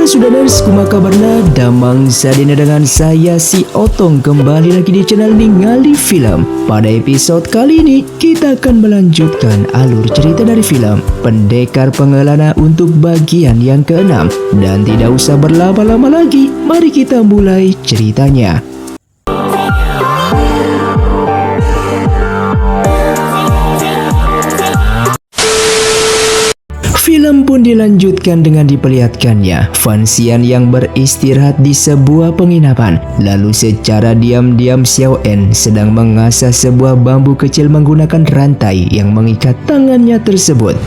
Sudahers, kumaha kabarna? Damang sadina dengan saya si Otong kembali lagi di channel Ningali Film. Pada episode kali ini kita akan melanjutkan alur cerita dari film Pendekar Pengelana untuk bagian yang ke-6. Dan tidak usah berlama-lama lagi, mari kita mulai ceritanya. Film pun dilanjutkan dengan diperlihatkannya Fan Xian yang beristirahat di sebuah penginapan. Lalu secara diam-diam Xiao En sedang mengasah sebuah bambu kecil menggunakan rantai yang mengikat tangannya tersebut.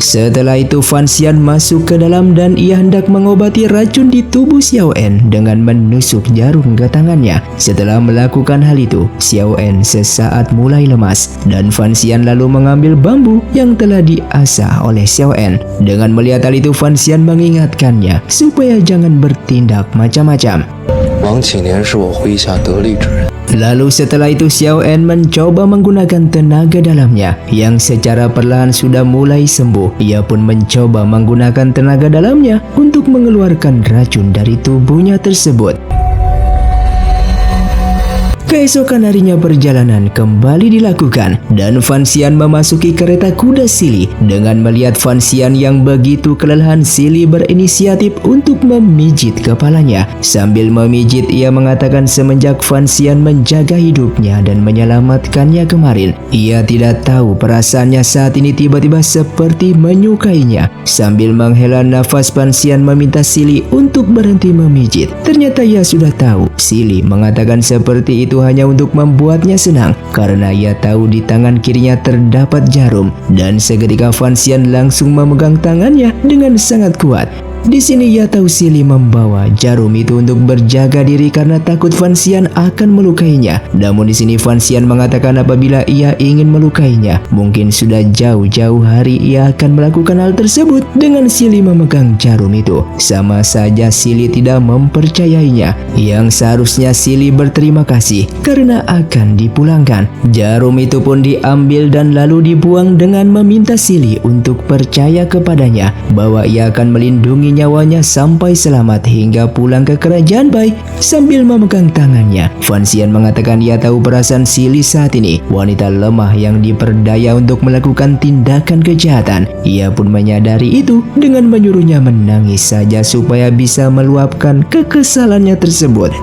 Setelah itu Fan Xian masuk ke dalam dan ia hendak mengobati racun di tubuh Xiao En dengan menusuk jarum ke tangannya. Setelah melakukan hal itu, Xiao En sesaat mulai lemas dan Fan Xian lalu mengambil bambu yang telah diasah oleh Xiao En. Dengan melihat hal itu, Fan Xian mengingatkannya supaya jangan bertindak macam-macam. Lalu setelah itu Xiao En mencoba menggunakan tenaga dalamnya yang secara perlahan sudah mulai sembuh. Ia pun mencoba menggunakan tenaga dalamnya untuk mengeluarkan racun dari tubuhnya tersebut. Keesokan harinya perjalanan kembali dilakukan dan Fan Xian memasuki kereta kuda Sili. Dengan melihat Fan Xian yang begitu kelelahan, Sili berinisiatif untuk memijit kepalanya. Sambil memijit ia mengatakan semenjak Fan Xian menjaga hidupnya dan menyelamatkannya kemarin, ia tidak tahu perasaannya saat ini tiba-tiba seperti menyukainya. Sambil menghela nafas, Fan Xian meminta Sili untuk berhenti memijit. Ternyata ia sudah tahu Sili mengatakan seperti itu hanya untuk membuatnya senang karena ia tahu di tangan kirinya terdapat jarum dan seketika Fan Xian langsung memegang tangannya dengan sangat kuat. Di sini ia tahu Sili membawa jarum itu untuk berjaga diri karena takut Fan Xian akan melukainya. Namun di sini Fan Xian mengatakan apabila ia ingin melukainya, mungkin sudah jauh-jauh hari ia akan melakukan hal tersebut dengan Sili memegang jarum itu. Sama saja Sili tidak mempercayainya. Yang seharusnya Sili berterima kasih karena akan dipulangkan. Jarum itu pun diambil dan lalu dibuang dengan meminta Sili untuk percaya kepadanya bahwa ia akan melindungi nyawanya sampai selamat hingga pulang ke kerajaan Bai. Sambil memegang tangannya, Fan Xian mengatakan ia tahu perasaan Sili saat ini, wanita lemah yang diperdaya untuk melakukan tindakan kejahatan. Ia pun menyadari itu dengan menyuruhnya menangis saja supaya bisa meluapkan kekesalannya tersebut.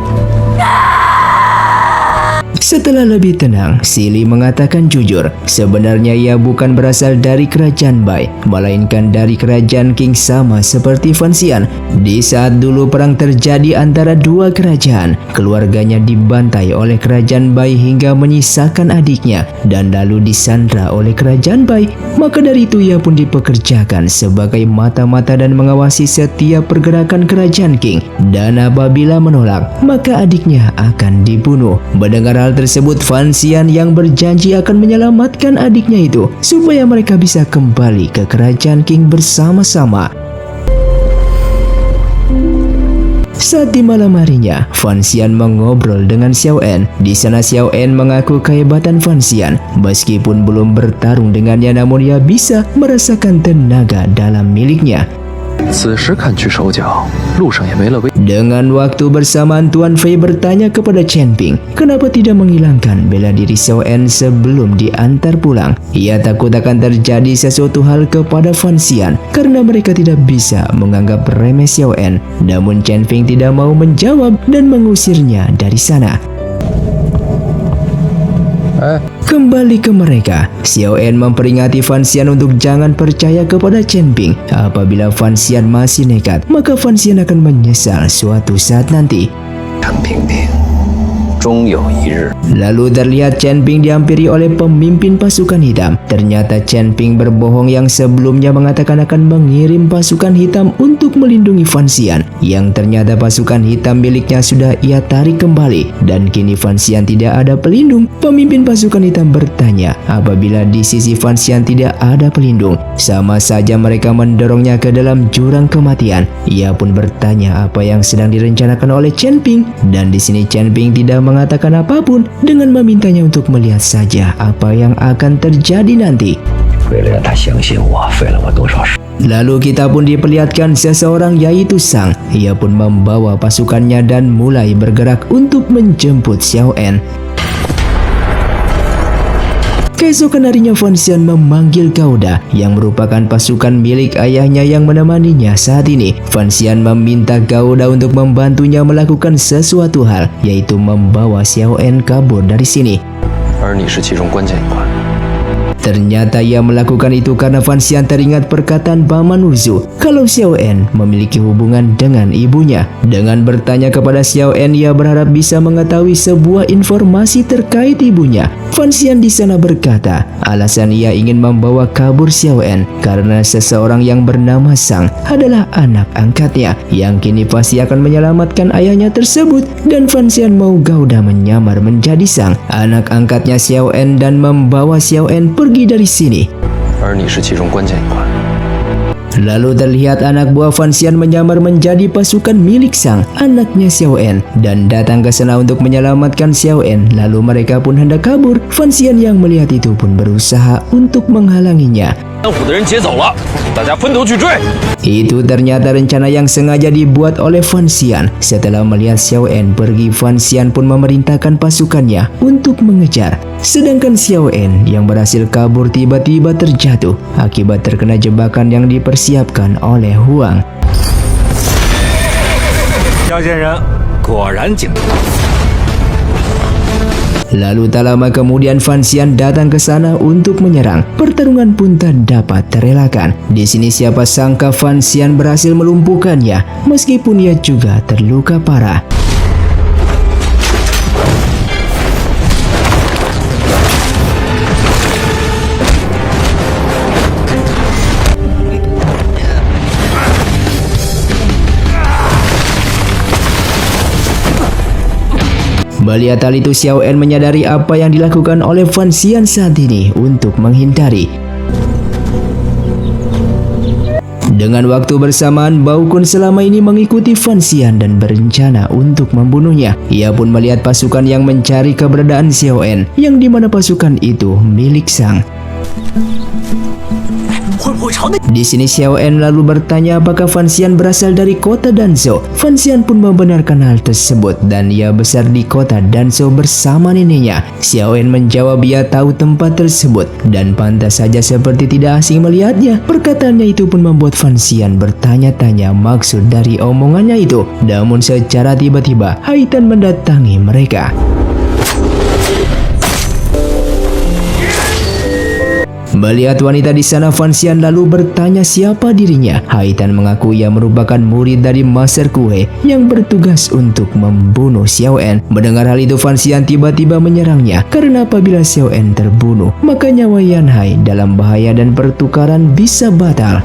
Setelah lebih tenang, Sili mengatakan jujur, sebenarnya ia bukan berasal dari kerajaan Bai, melainkan dari kerajaan Qing sama seperti Fan Xian. Di saat dulu perang terjadi antara dua kerajaan, keluarganya dibantai oleh kerajaan Bai hingga menyisakan adiknya dan lalu disandra oleh kerajaan Bai. Maka dari itu ia pun dipekerjakan sebagai mata-mata dan mengawasi setiap pergerakan kerajaan Qing. Dan apabila menolak, maka adiknya akan dibunuh. Mendengar hal tersebut, Fan Xian yang berjanji akan menyelamatkan adiknya itu supaya mereka bisa kembali ke kerajaan Qing bersama-sama. Saat di malam harinya, Fan Xian mengobrol dengan Xiao En. Di sana Xiao En mengaku kehebatan Fan Xian. Meskipun belum bertarung dengannya, namun ia bisa merasakan tenaga dalam miliknya. Dengan waktu bersamaan, Tuan Fei bertanya kepada Chen Ping kenapa tidak menghilangkan bela diri Xiao En sebelum diantar pulang. Ia takut akan terjadi sesuatu hal kepada Fan Xian karena mereka tidak bisa menganggap remeh Xiao En. Namun Chen Ping tidak mau menjawab dan mengusirnya dari sana. Kembali ke mereka, Xiao En memperingati Fan Xian untuk jangan percaya kepada Chen Ping. Apabila Fan Xian masih nekat, maka Fan Xian akan menyesal suatu saat nanti. Lalu terlihat Chen Ping dihampiri oleh pemimpin pasukan hitam. Ternyata Chen Ping berbohong yang sebelumnya mengatakan akan mengirim pasukan hitam untuk melindungi Fan Xian, yang ternyata pasukan hitam miliknya sudah ia tarik kembali dan kini Fan Xian tidak ada pelindung. Pemimpin pasukan hitam bertanya apabila di sisi Fan Xian tidak ada pelindung, sama saja mereka mendorongnya ke dalam jurang kematian. Ia pun bertanya apa yang sedang direncanakan oleh Chen Ping dan di sini Chen Ping tidak mengatakan apapun dengan memintanya untuk melihat saja apa yang akan terjadi nanti. Lalu kita pun diperlihatkan seseorang yaitu Sang. Ia pun membawa pasukannya dan mulai bergerak untuk menjemput Xiao En. Keesokan harinya Fan Xian memanggil Gauda yang merupakan pasukan milik ayahnya yang menemaninya saat ini. Fan Xian meminta Gauda untuk membantunya melakukan sesuatu hal, yaitu membawa Xiao En kabur dari sini. Ternyata ia melakukan itu karena Fan Xian teringat perkataan Paman Urzu kalau Xiao En memiliki hubungan dengan ibunya. Dengan bertanya kepada Xiao En, ia berharap bisa mengetahui sebuah informasi terkait ibunya. Fan Xian di sana berkata, alasan ia ingin membawa kabur Xiao En karena seseorang yang bernama Sang adalah anak angkatnya yang kini pasti akan menyelamatkan ayahnya tersebut, dan Fan Xian mau Gauda menyamar menjadi Sang, anak angkatnya Xiao En, dan membawa Xiao En pergi dari sini. Lalu terlihat anak buah Fan Xian menyamar menjadi pasukan milik Sang, anaknya Xiao En, dan datang ke sana untuk menyelamatkan Xiao En. Lalu mereka pun hendak kabur. Fan Xian yang melihat itu pun berusaha untuk menghalanginya. Itu ternyata rencana yang sengaja dibuat oleh Fan Xian. Setelah melihat Xiao En pergi, Fan Xian pun memerintahkan pasukannya untuk mengejar. Sedangkan Xiao En yang berhasil kabur tiba-tiba terjatuh akibat terkena jebakan yang dipersiapkan oleh Huang. Lalu tak lama kemudian Fan Xian datang ke sana untuk menyerang. Pertarungan pun tak dapat terelakkan. Di sini siapa sangka Fan Xian berhasil melumpuhkannya, meskipun ia juga terluka parah. Melihat hal itu, Xiao En menyadari apa yang dilakukan oleh Fan Xian saat ini untuk menghindari. Dengan waktu bersamaan, Bao Kun selama ini mengikuti Fan Xian dan berencana untuk membunuhnya. Ia pun melihat pasukan yang mencari keberadaan Xiao En, yang dimana pasukan itu milik Sang. Di sini Xiao En lalu bertanya apakah Fan Xian berasal dari kota Danzhou. Fan Xian pun membenarkan hal tersebut dan ia besar di kota Danzhou bersama neneknya. Xiao En menjawab ia tahu tempat tersebut dan pantas saja seperti tidak asing melihatnya. Perkataannya itu pun membuat Fan Xian bertanya-tanya maksud dari omongannya itu. Namun secara tiba-tiba Haitan mendatangi mereka. Melihat wanita di sana, Fan Xian lalu bertanya siapa dirinya. Haitan mengaku ia merupakan murid dari Master Kue yang bertugas untuk membunuh Xiao En. Mendengar hal itu, Fan Xian tiba-tiba menyerangnya karena apabila Xiao En terbunuh, maka nyawa Yan Hai dalam bahaya dan pertukaran bisa batal.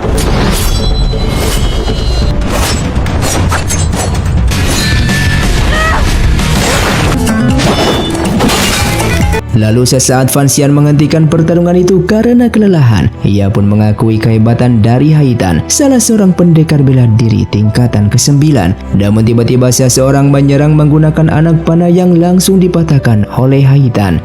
Lalu sesaat Fan Xian menghentikan pertarungan itu karena kelelahan. Ia pun mengakui kehebatan dari Haitan, salah seorang pendekar bela diri tingkatan ke-9. Namun tiba-tiba seseorang menyerang menggunakan anak panah yang langsung dipatahkan oleh Haitan.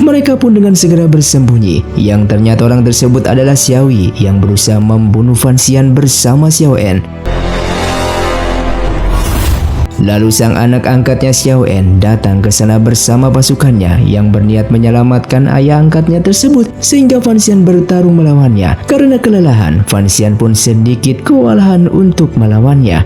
Mereka pun dengan segera bersembunyi. Yang ternyata orang tersebut adalah Xiaoyi yang berusaha membunuh Fan Xian bersama Xiao En. Lalu sang anak angkatnya Xiao En datang ke sana bersama pasukannya yang berniat menyelamatkan ayah angkatnya tersebut, sehingga Fan Xian bertarung melawannya. Karena kelelahan, Fan Xian pun sedikit kewalahan untuk melawannya.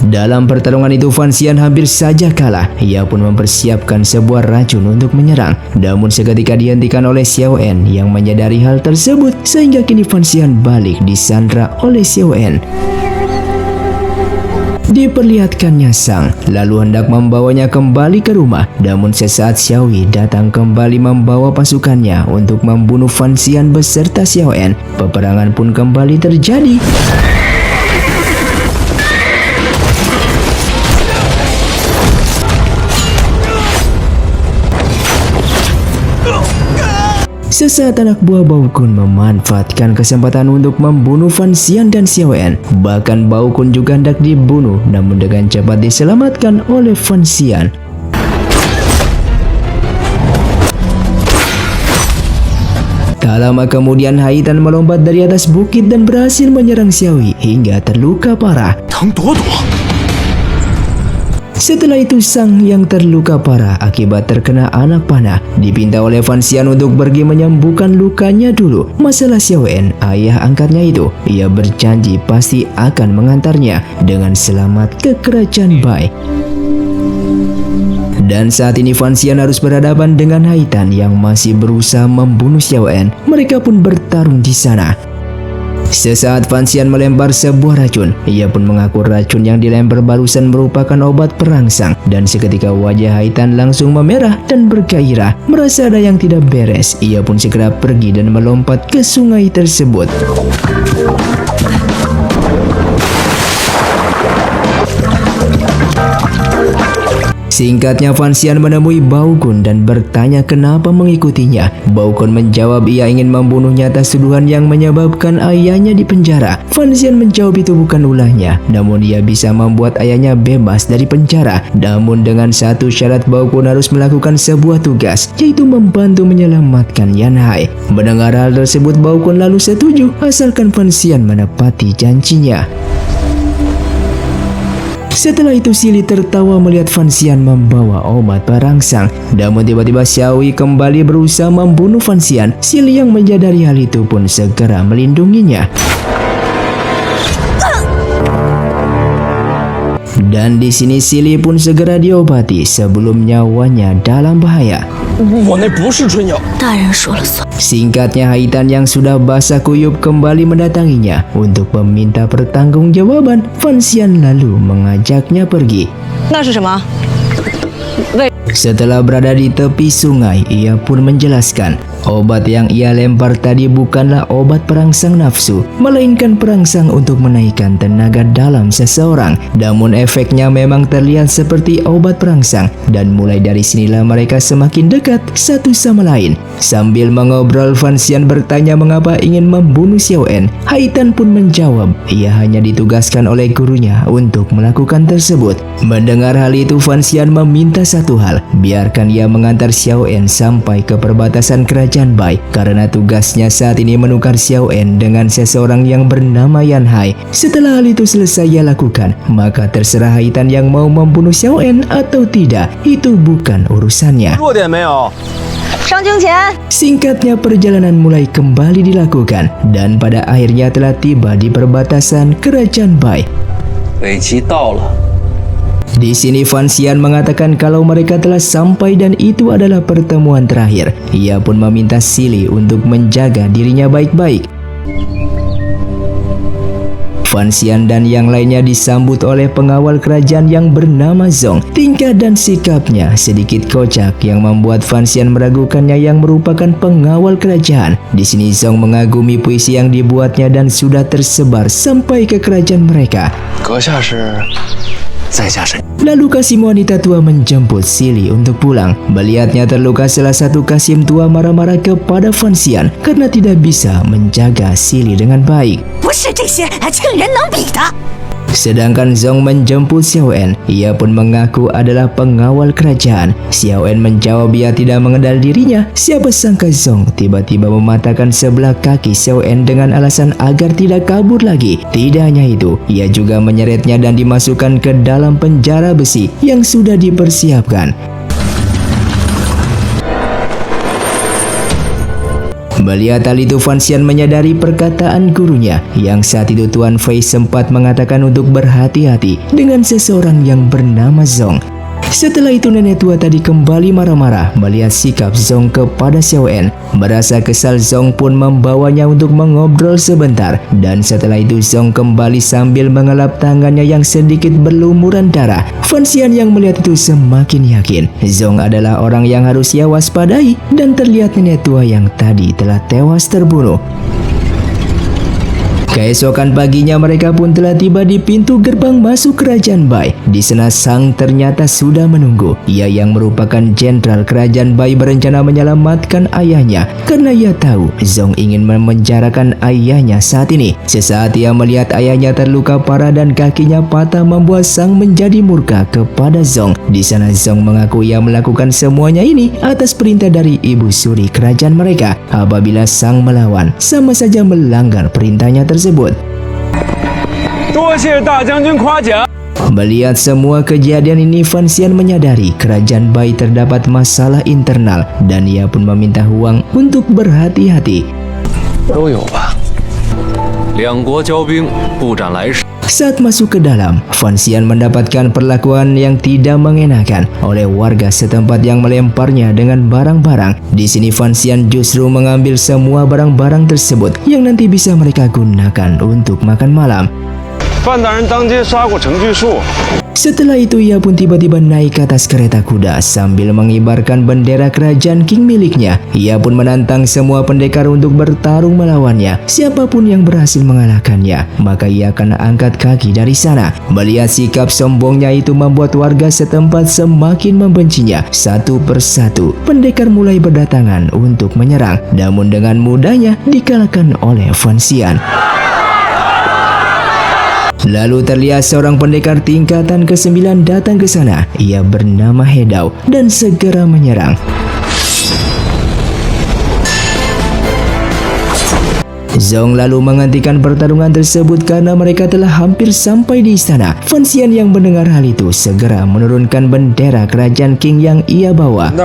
Dalam pertarungan itu Fan Xian hampir saja kalah. Ia pun mempersiapkan sebuah racun untuk menyerang. Namun seketika dihentikan oleh Xiao En yang menyadari hal tersebut, sehingga kini Fan Xian balik disandra oleh Xiao En. Diperlihatkannya Sang lalu hendak membawanya kembali ke rumah. Namun sesaat Xiaoyi datang kembali membawa pasukannya untuk membunuh Fan Xian beserta Xiao En. Peperangan pun kembali terjadi. Sesaat anak buah Bao Kun memanfaatkan kesempatan untuk membunuh Fan Xian dan Xiao En. Bahkan Bao Kun juga hendak dibunuh, namun dengan cepat diselamatkan oleh Fan Xian. Tak lama kemudian Haitan melompat dari atas bukit dan berhasil menyerang Xiaoyi hingga terluka parah. Setelah itu sang yang terluka parah akibat terkena anak panah dipinta oleh Fan Xian untuk pergi menyembuhkan lukanya dulu. Masalah Xiao En, ayah angkatnya itu, ia berjanji pasti akan mengantarnya dengan selamat ke kerajaan Bai. Dan saat ini Fan Xian harus berhadapan dengan Haitan yang masih berusaha membunuh Xiao En. Mereka pun bertarung di sana. Sesaat Fan Xian melempar sebuah racun. Ia pun mengaku racun yang dilempar barusan merupakan obat perangsang. Dan seketika wajah Haitan langsung memerah dan bergairah. Merasa ada yang tidak beres, ia pun segera pergi dan melompat ke sungai tersebut. Singkatnya Fan Xian menemui Bao Kun dan bertanya kenapa mengikutinya. Bao Kun menjawab ia ingin membunuhnya atas tuduhan yang menyebabkan ayahnya dipenjara. Fan Xian menjawab itu bukan ulahnya, namun ia bisa membuat ayahnya bebas dari penjara. Namun dengan satu syarat, Bao Kun harus melakukan sebuah tugas, yaitu membantu menyelamatkan Yan Hai. Mendengar hal tersebut, Bao Kun lalu setuju asalkan Fan Xian menepati janjinya. Setelah itu Sili tertawa melihat Fan Xian membawa obat perangsang. Namun tiba-tiba Xiaoyi kembali berusaha membunuh Fan Xian. Sili yang menyadari hal itu pun segera melindunginya. Dan di sini Sili pun segera diobati sebelum nyawanya dalam bahaya. Singkatnya Haitan yang sudah basah kuyup kembali mendatanginya untuk meminta pertanggungjawaban. Fan Xian lalu mengajaknya pergi. Setelah berada di tepi sungai, ia pun menjelaskan obat yang ia lempar tadi bukanlah obat perangsang nafsu, melainkan perangsang untuk menaikkan tenaga dalam seseorang. Namun efeknya memang terlihat seperti obat perangsang, dan mulai dari sinilah mereka semakin dekat satu sama lain. Sambil mengobrol, Fan Xian bertanya mengapa ingin membunuh Xiao En. Haitan pun menjawab ia hanya ditugaskan oleh gurunya untuk melakukan tersebut. Mendengar hal itu, Fan Xian meminta satu hal, biarkan ia mengantar Xiao En sampai ke perbatasan kerajaan Bai, karena tugasnya saat ini menukar Xiao En dengan seseorang yang bernama Yan Hai. Setelah hal itu selesai ia lakukan, maka terserah Haitan yang mau membunuh Xiao En atau tidak, itu bukan urusannya. Singkatnya perjalanan mulai kembali dilakukan, dan pada akhirnya telah tiba di perbatasan kerajaan Bai. Di sini Fan Xian mengatakan kalau mereka telah sampai dan itu adalah pertemuan terakhir. Ia pun meminta Sili untuk menjaga dirinya baik-baik. Fan Xian dan yang lainnya disambut oleh pengawal kerajaan yang bernama Zong. Tingkah dan sikapnya sedikit kocak yang membuat Fan Xian meragukannya yang merupakan pengawal kerajaan. Di sini Zong mengagumi puisi yang dibuatnya dan sudah tersebar sampai ke kerajaan mereka. Lalu Kasim wanita tua menjemput Sili untuk pulang. Melihatnya terluka, salah satu Kasim tua marah-marah kepada Fan Xian karena tidak bisa menjaga Sili dengan baik. Sedangkan Zong menjemput Xiao En. Ia pun mengaku adalah pengawal kerajaan. Xiao En menjawab ia tidak mengenal dirinya. Siapa sangka Zong tiba-tiba mematahkan sebelah kaki Xiao En dengan alasan agar tidak kabur lagi. Tidak hanya itu, ia juga menyeretnya dan dimasukkan ke dalam penjara besi yang sudah dipersiapkan. Melihat hal itu, Fan Xian menyadari perkataan gurunya yang saat itu Tuan Fei sempat mengatakan untuk berhati-hati dengan seseorang yang bernama Zong. Setelah itu nenek tua tadi kembali marah-marah melihat sikap Zong kepada Xiao En. Merasa kesal, Zong pun membawanya untuk mengobrol sebentar. Dan setelah itu Zong kembali sambil mengelap tangannya yang sedikit berlumuran darah. Fan Xian yang melihat itu semakin yakin Zong adalah orang yang harus ia waspadai, dan terlihat nenek tua yang tadi telah tewas terbunuh. Keesokan paginya mereka pun telah tiba di pintu gerbang masuk kerajaan Bai. Di sana Sang ternyata sudah menunggu. Ia yang merupakan jenderal kerajaan Bai berencana menyelamatkan ayahnya karena ia tahu Zong ingin memenjarakan ayahnya saat ini. Sesaat ia melihat ayahnya terluka parah dan kakinya patah membuat Sang menjadi murka kepada Zong. Di sana Zong mengaku ia melakukan semuanya ini atas perintah dari Ibu Suri kerajaan mereka. Apabila Sang melawan, sama saja melanggar perintahnya tersebut. Melihat semua kejadian ini, Fan Xian menyadari kerajaan Bai terdapat masalah internal dan ia pun meminta Huang untuk berhati-hati. Saat masuk ke dalam, Fan Xian mendapatkan perlakuan yang tidak mengenakan oleh warga setempat yang melemparnya dengan barang-barang. Di sini Fan Xian justru mengambil semua barang-barang tersebut yang nanti bisa mereka gunakan untuk makan malam. Setelah itu ia pun tiba-tiba naik ke atas kereta kuda sambil mengibarkan bendera kerajaan King miliknya. Ia pun menantang semua pendekar untuk bertarung melawannya. Siapapun yang berhasil mengalahkannya, maka ia akan angkat kaki dari sana. Melihat sikap sombongnya itu membuat warga setempat semakin membencinya. Satu persatu pendekar mulai berdatangan untuk menyerang, namun dengan mudahnya dikalahkan oleh Fan Xian. Lalu terlihat seorang pendekar tingkatan ke-9 datang ke sana. Ia bernama He Dao dan segera menyerang. Zong lalu menghentikan pertarungan tersebut karena mereka telah hampir sampai di istana. Fan Xian yang mendengar hal itu segera menurunkan bendera kerajaan King yang ia bawa.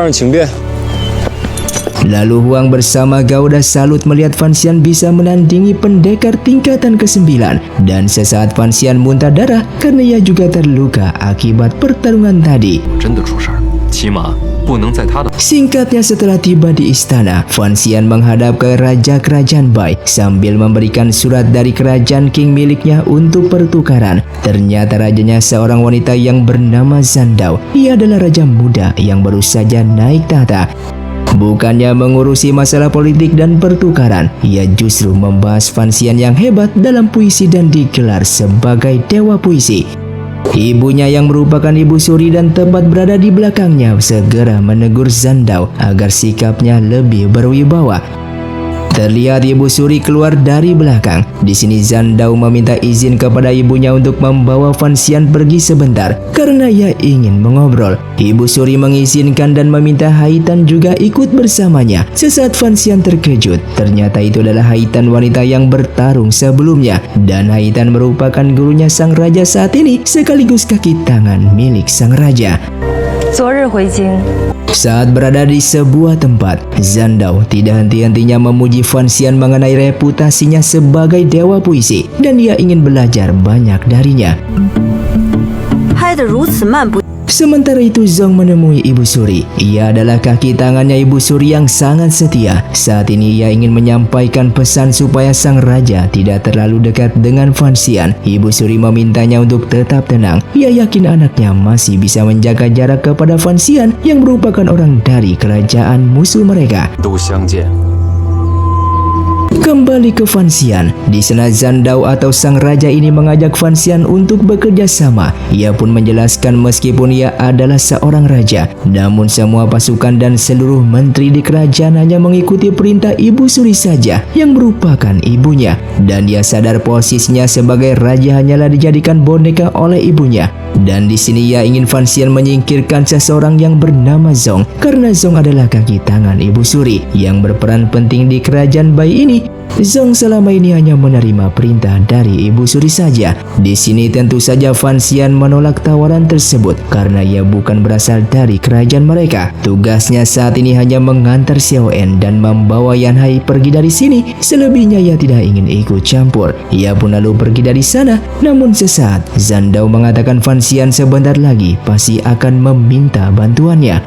Lalu Huang bersama Gauda salut melihat Fan Xian bisa menandingi pendekar tingkatan ke-9. Dan sesaat Fan Xian muntah darah karena ia juga terluka akibat pertarungan tadi. Singkatnya, setelah tiba di istana, Fan Xian menghadap ke Raja Kerajaan Bai sambil memberikan surat dari kerajaan King miliknya untuk pertukaran. Ternyata rajanya seorang wanita yang bernama Zandao. Ia adalah raja muda yang baru saja naik tahta. Bukannya mengurusi masalah politik dan pertukaran, ia justru membahas Fan Xian yang hebat dalam puisi dan digelar sebagai dewa puisi. Ibunya yang merupakan Ibu Suri dan tepat berada di belakangnya segera menegur Zandao agar sikapnya lebih berwibawa. Terlihat Ibu Suri keluar dari belakang. Di sini Zandao meminta izin kepada ibunya untuk membawa Fan Xian pergi sebentar karena ia ingin mengobrol. Ibu Suri mengizinkan dan meminta Haitan juga ikut bersamanya. Sesaat Fan Xian terkejut, ternyata itu adalah Haitan wanita yang bertarung sebelumnya, dan Haitan merupakan gurunya sang raja saat ini sekaligus kaki tangan milik sang raja. Saat berada di sebuah tempat, Zandao tidak henti-hentinya memuji Fan Xian mengenai reputasinya sebagai dewa puisi dan ia ingin belajar banyak darinya. Sementara itu Zong menemui Ibu Suri. Ia adalah kaki tangannya Ibu Suri yang sangat setia. Saat ini ia ingin menyampaikan pesan supaya sang raja tidak terlalu dekat dengan Fan Xian. Ibu Suri memintanya untuk tetap tenang. Ia yakin anaknya masih bisa menjaga jarak kepada Fan Xian yang merupakan orang dari kerajaan musuh mereka. Kembali ke Fan Xian. Di sana Zandao atau sang raja ini mengajak Fan Xian untuk bekerja sama. Ia pun menjelaskan meskipun ia adalah seorang raja, namun semua pasukan dan seluruh menteri di kerajaan hanya mengikuti perintah Ibu Suri saja yang merupakan ibunya. Dan dia sadar posisinya sebagai raja hanyalah dijadikan boneka oleh ibunya. Dan di sini ia ingin Fan Xian menyingkirkan seseorang yang bernama Zong karena Zong adalah kaki tangan Ibu Suri yang berperan penting di kerajaan Bai ini. Zong selama ini hanya menerima perintah dari Ibu Suri saja. Di sini tentu saja Fan Xian menolak tawaran tersebut karena ia bukan berasal dari kerajaan mereka. Tugasnya saat ini hanya mengantar Xiao En dan membawa Yan Hai pergi dari sini. Selebihnya ia tidak ingin ikut campur. Ia pun lalu pergi dari sana. Namun sesaat Zandao mengatakan Fan Xian sebentar lagi pasti akan meminta bantuannya.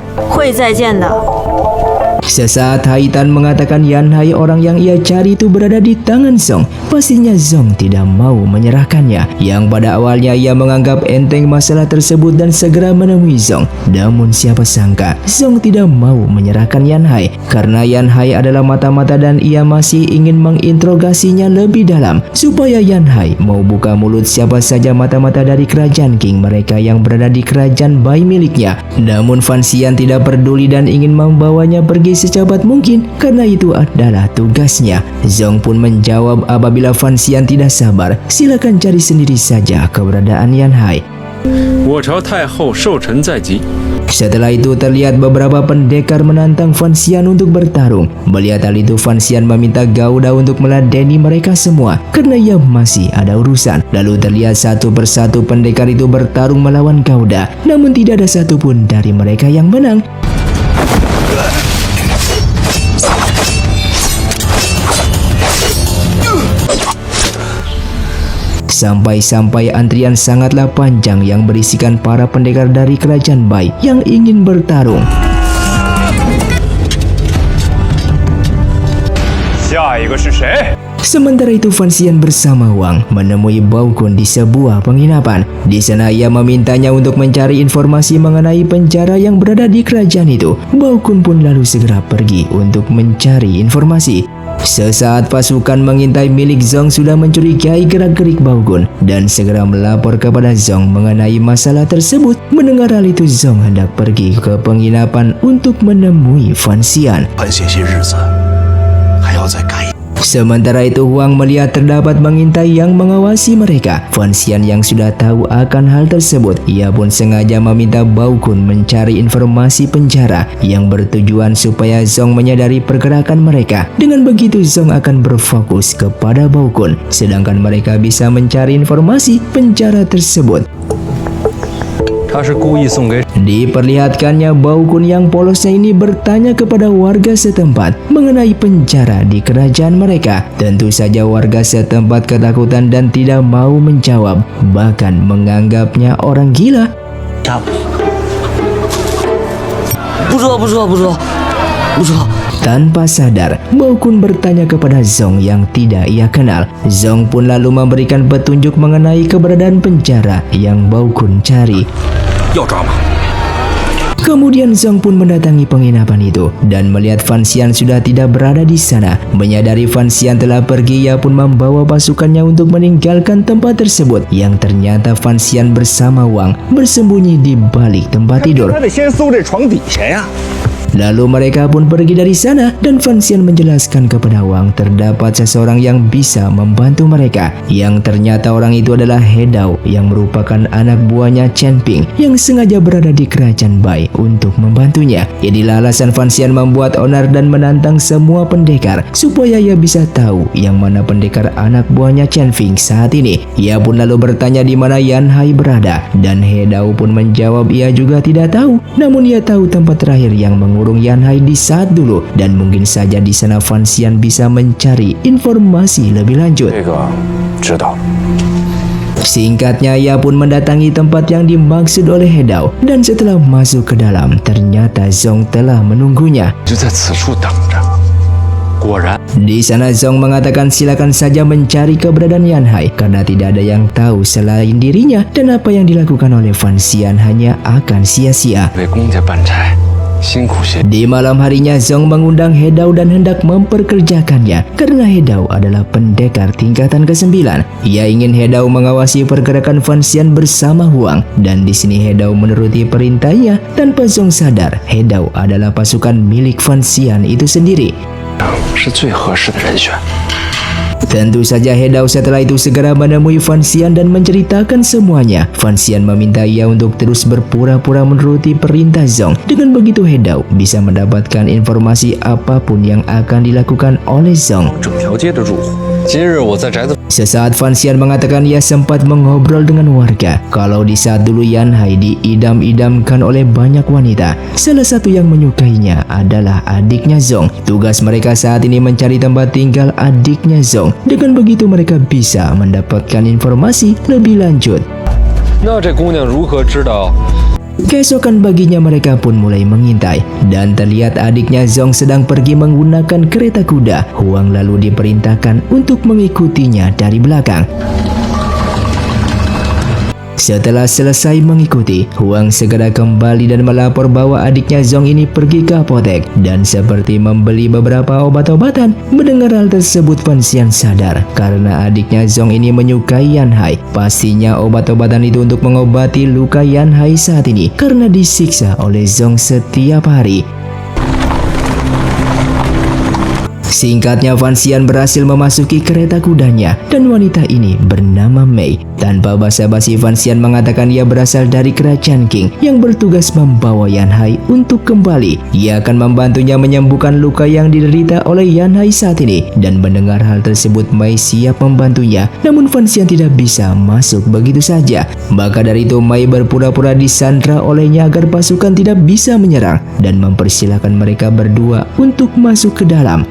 Sesaat Haitan mengatakan Yan Hai orang yang ia cari itu berada di tangan Zong. Pastinya Zong tidak mau menyerahkannya. Yang pada awalnya ia menganggap enteng masalah tersebut dan segera menemui Zong. Namun siapa sangka Zong tidak mau menyerahkan Yan Hai karena Yan Hai adalah mata-mata dan ia masih ingin menginterogasinya lebih dalam supaya Yan Hai mau buka mulut siapa saja mata-mata dari kerajaan King mereka yang berada di kerajaan Bai miliknya. Namun Fan Xian tidak peduli dan ingin membawanya pergi secepat mungkin karena itu adalah tugasnya. Zong pun menjawab apabila Fan Xian tidak sabar, silakan cari sendiri saja keberadaan Yan Hai. Setelah itu terlihat beberapa pendekar menantang Fan Xian untuk bertarung. Melihat hal itu Fan Xian meminta Gouda untuk meladeni mereka semua karena ia masih ada urusan. Lalu terlihat satu persatu pendekar itu bertarung melawan Gouda. Namun tidak ada satupun dari mereka yang menang. Sampai-sampai antrian sangatlah panjang yang berisikan para pendekar dari kerajaan Bai yang ingin bertarung. Sementara itu Fan Xian bersama Wang menemui Bao Kun di sebuah penginapan. Di sana ia memintanya untuk mencari informasi mengenai penjara yang berada di kerajaan itu. Bao Kun pun lalu segera pergi untuk mencari informasi. Sesaat pasukan mengintai milik Zong sudah mencurigai gerak-gerik Bao Kun dan segera melapor kepada Zong mengenai masalah tersebut. Mendengar hal itu Zong hendak pergi ke penginapan untuk menemui Fan Xian. Sementara itu Huang melihat terdapat mengintai yang mengawasi mereka. Fan Xian yang sudah tahu akan hal tersebut, ia pun sengaja meminta Bao Kun mencari informasi penjara yang bertujuan supaya Zong menyadari pergerakan mereka. Dengan begitu Zong akan berfokus kepada Bao Kun, sedangkan mereka bisa mencari informasi penjara tersebut. Diperlihatkannya Bao Kun yang polosnya ini bertanya kepada warga setempat mengenai penjara di kerajaan mereka. Tentu saja warga setempat ketakutan dan tidak mau menjawab, bahkan menganggapnya orang gila. Tanpa sadar, Bao Kun bertanya kepada Zong yang tidak ia kenal. Zong pun lalu memberikan petunjuk mengenai keberadaan penjara yang Bao Kun cari. Kemudian Zong pun mendatangi penginapan itu dan melihat Fan Xian sudah tidak berada di sana. Menyadari Fan Xian telah pergi, ia pun membawa pasukannya untuk meninggalkan tempat tersebut. Yang ternyata Fan Xian bersama Wang bersembunyi di balik tempat tidur. Lalu mereka pun pergi dari sana dan Fan Xian menjelaskan kepada Wang terdapat seseorang yang bisa membantu mereka. Yang ternyata orang itu adalah He Dao yang merupakan anak buahnya Chen Ping yang sengaja berada di kerajaan Bai untuk membantunya. Inilah alasan Fan Xian membuat onar dan menantang semua pendekar supaya ia bisa tahu yang mana pendekar anak buahnya Chen Ping saat ini. Ia pun lalu bertanya di mana Yan Hai berada dan He Dao pun menjawab ia juga tidak tahu. Namun ia tahu tempat terakhir yang mengurung Yan Hai di saat dulu dan mungkin saja di sana Fan Xian bisa mencari informasi lebih lanjut. Singkatnya ia pun mendatangi tempat yang dimaksud oleh He Dao dan setelah masuk ke dalam ternyata Zong telah menunggunya. Di sana Zong mengatakan silakan saja mencari keberadaan Yan Hai karena tidak ada yang tahu selain dirinya dan apa yang dilakukan oleh Fan Xian hanya akan sia-sia. Di malam harinya Zong mengundang He Dao dan hendak memperkerjakannya karena He Dao adalah pendekar tingkatan ke-9. Ia ingin He Dao mengawasi pergerakan Fan Xian bersama Huang dan di sini He Dao menuruti perintahnya tanpa Zong sadar He Dao adalah pasukan milik Fan Xian itu sendiri. Tentu saja He Dao setelah itu segera menemui Fan Xian dan menceritakan semuanya. Fan Xian meminta ia untuk terus berpura-pura menuruti perintah Zong. Dengan begitu He Dao bisa mendapatkan informasi apapun yang akan dilakukan oleh Zong. Sesaat Fan Xian mengatakan ia sempat mengobrol dengan warga kalau di saat dulu Yan Hai diidam-idamkan oleh banyak wanita. Salah satu yang menyukainya adalah adiknya Zong. Tugas mereka saat ini mencari tempat tinggal adiknya Zong. Dengan begitu mereka bisa mendapatkan informasi lebih lanjut. Keesokan baginya mereka pun mulai mengintai dan terlihat adiknya Zhong sedang pergi menggunakan kereta kuda. Huang lalu diperintahkan untuk mengikutinya dari belakang. Setelah selesai mengikuti, Huang segera kembali dan melapor bahwa adiknya Zhong ini pergi ke apotek dan seperti membeli beberapa obat-obatan. Mendengar hal tersebut, Fan Xian sadar karena adiknya Zhong ini menyukai Yan Hai. Pastinya obat-obatan itu untuk mengobati luka Yan Hai saat ini karena disiksa oleh Zhong setiap hari. Singkatnya, Fan Xian berhasil memasuki kereta kudanya dan wanita ini bernama Mei. Tanpa basa-basi, Fan Xian mengatakan ia berasal dari kerajaan Qing yang bertugas membawa Yan Hai untuk kembali. Ia akan membantunya menyembuhkan luka yang diderita oleh Yan Hai saat ini. Dan mendengar hal tersebut, Mei siap membantunya. Namun Fan Xian tidak bisa masuk begitu saja. Maka dari itu Mei berpura-pura disandra olehnya agar pasukan tidak bisa menyerang dan mempersilahkan mereka berdua untuk masuk ke dalam.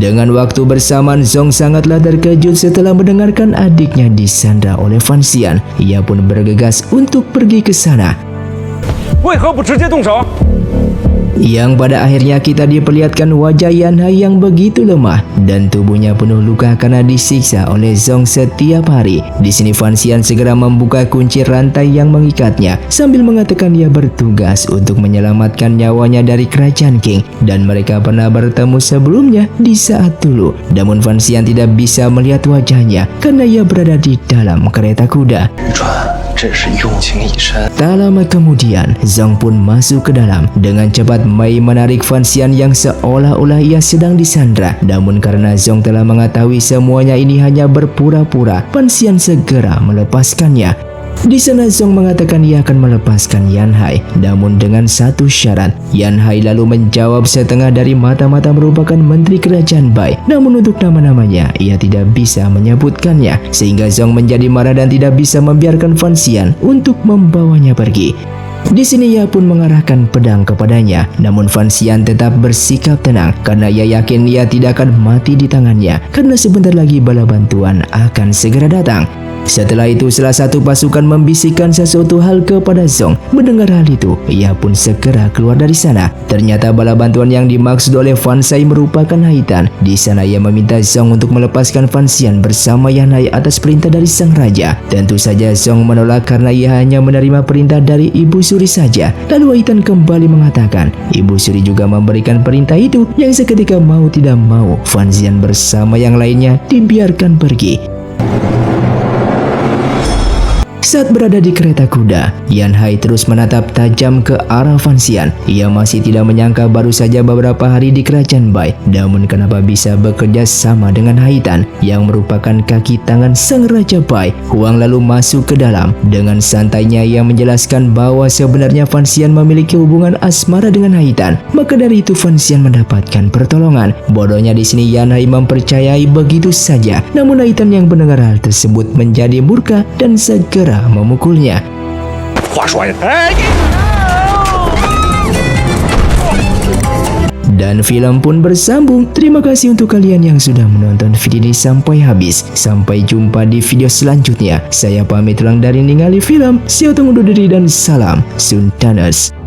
Dengan waktu bersamaan, Zhong sangatlah terkejut setelah mendengarkan adiknya disandra oleh Fan Xian. Ia pun bergegas untuk pergi ke sana. Yang pada akhirnya kita diperlihatkan wajah Yan Hai yang begitu lemah dan tubuhnya penuh luka karena disiksa oleh Zhong setiap hari. Di sini Fan Xian segera membuka kunci rantai yang mengikatnya sambil mengatakan ia bertugas untuk menyelamatkan nyawanya dari kerajaan Qing dan mereka pernah bertemu sebelumnya di saat dulu. Namun Fan Xian tidak bisa melihat wajahnya karena ia berada di dalam kereta kuda. Tak lama kemudian, Zhong pun masuk ke dalam. Dengan cepat Mei menarik Fan Xian yang seolah-olah ia sedang disandra. Namun karena Zhong telah mengetahui semuanya ini hanya berpura-pura, Fan Xian segera melepaskannya. Di sana Zhong mengatakan ia akan melepaskan Yan Hai, namun dengan satu syarat. Yan Hai lalu menjawab setengah dari mata-mata merupakan menteri kerajaan Bai. Namun untuk nama-namanya ia tidak bisa menyebutkannya, sehingga Zhong menjadi marah dan tidak bisa membiarkan Fan Xian untuk membawanya pergi. Di sini ia pun mengarahkan pedang kepadanya, namun Fan Xian tetap bersikap tenang karena ia yakin ia tidak akan mati di tangannya karena sebentar lagi bala bantuan akan segera datang. Setelah itu salah satu pasukan membisikkan sesuatu hal kepada Zhong. Mendengar hal itu, ia pun segera keluar dari sana. Ternyata bala bantuan yang dimaksud oleh Fan Sai merupakan Haitan. Di sana ia meminta Zhong untuk melepaskan Fan Xian bersama Yan Hai atas perintah dari sang raja. Tentu saja Zhong menolak karena ia hanya menerima perintah dari Ibu Suri saja. Lalu Haitan kembali mengatakan Ibu Suri juga memberikan perintah itu, yang seketika mau tidak mau Fan Xian bersama yang lainnya dibiarkan pergi. Saat berada di kereta kuda, Yan Hai terus menatap tajam ke arah Fan Xian. Ia masih tidak menyangka baru saja beberapa hari di kerajaan Bai, namun kenapa bisa bekerja sama dengan Haitan yang merupakan kaki tangan sang raja Bai. Huang lalu masuk ke dalam. Dengan santainya ia menjelaskan bahwa sebenarnya Fan Xian memiliki hubungan asmara dengan Haitan. Maka dari itu Fan Xian mendapatkan pertolongan. Bodohnya di sini Yan Hai mempercayai begitu saja. Namun Haitan yang mendengar hal tersebut menjadi murka dan segera memukulnya. Dan film pun bersambung. Terima kasih untuk kalian yang sudah menonton video ini sampai habis. Sampai jumpa di video selanjutnya. Saya pamit ulang dari Ningali Film. Saya undur diri dan salam Sundaners.